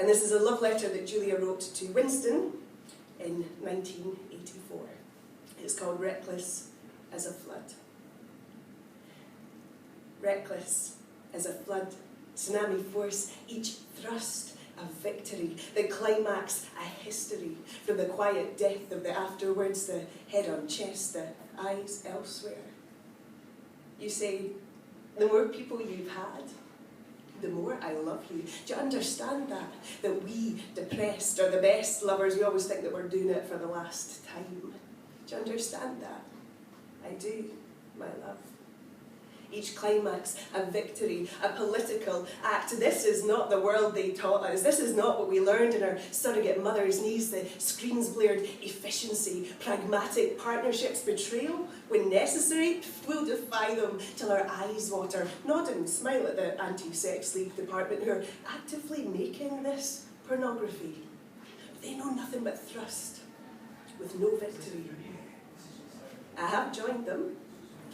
And this is a love letter that Julia wrote to Winston in 1984. It's called Reckless as a Flood. Reckless as a flood, tsunami force, each thrust a victory, the climax a history, from the quiet death of the afterwards, the head on chest, the eyes elsewhere. You say, the more people you've had, the more I love you. Do you understand that? That we, depressed, are the best lovers. We always think that we're doing it for the last time. Do you understand that? I do, my love. Each climax, a victory, a political act. This is not the world they taught us. This is not what we learned in our surrogate mother's knees. The screens blared efficiency, pragmatic partnerships, betrayal. When necessary, we'll defy them till our eyes water. Nod and smile at the anti-sex league department who are actively making this pornography. They know nothing but thrust, with no victory. I have joined them.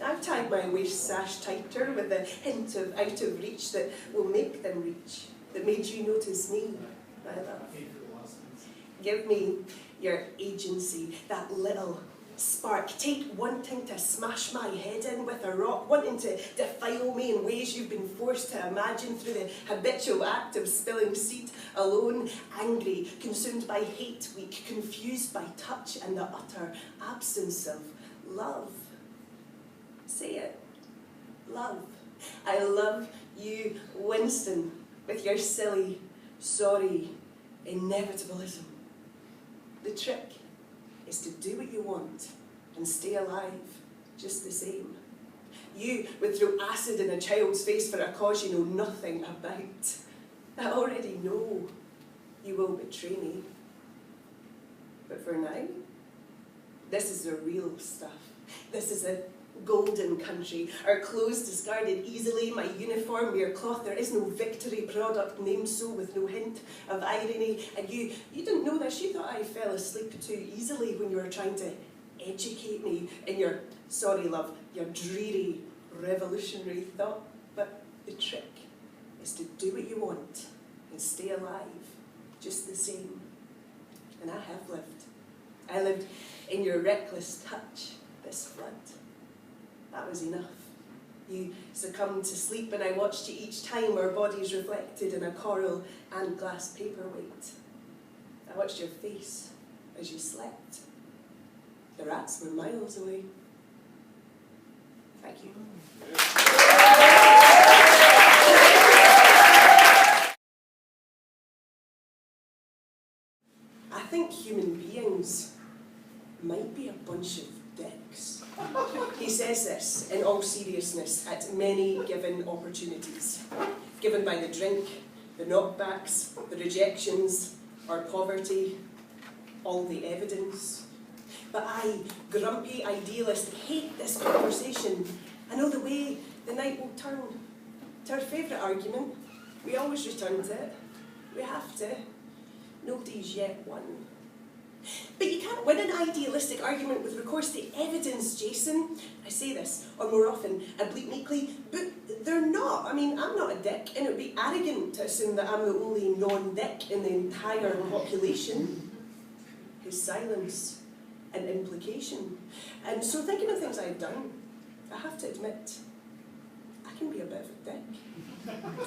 I've tied my waist sash tighter with a hint of out of reach that will make them reach, that made you notice me, my love. Give me your agency, that little spark. Take wanting to smash my head in with a rock, wanting to defile me in ways you've been forced to imagine through the habitual act of spilling seed, alone, angry, consumed by hate, weak, confused by touch and the utter absence of love. Say it. Love. I love you, Winston, with your silly, sorry inevitablism. The trick is to do what you want and stay alive just the same. You would throw acid in a child's face for a cause you know nothing about. I already know you will betray me. But for now, this is the real stuff. This is a golden country, our clothes discarded easily, my uniform mere cloth, there is no victory product named so with no hint of irony, and you didn't know this, you thought I fell asleep too easily when you were trying to educate me in your, sorry love, your dreary revolutionary thought, but the trick is to do what you want and stay alive, just the same. And I have lived. I lived in your reckless touch, this flood. That was enough. You succumbed to sleep and I watched you each time our bodies reflected in a coral and glass paperweight. I watched your face as you slept. The rats were miles away. Thank you. I think human beings might be a bunch of dicks. He says this in all seriousness at many given opportunities, given by the drink, the knockbacks, the rejections, our poverty, all the evidence. But I, grumpy idealist, hate this conversation. I know the way the night will turn to our favourite argument. We always return to it. We have to. Nobody's yet won. But you can't win an idealistic argument with recourse to evidence, Jason. I say this, or more often, and bleat meekly, but they're not. I mean, I'm not a dick, and it would be arrogant to assume that I'm the only non-dick in the entire population. His silence, an implication. And so thinking of things I've done, I have to admit, I can be a bit of a dick.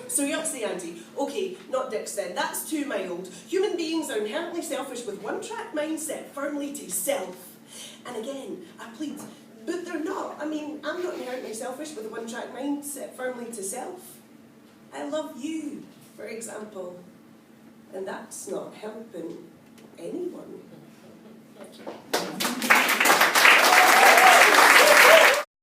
So he ups the ante. Okay, not dicks then, that's too mild. Human beings are inherently selfish with one-track mindset firmly to self. And again, I plead, but they're not. I mean, I'm not inherently selfish with a one-track mindset firmly to self. I love you, for example, and that's not helping anyone.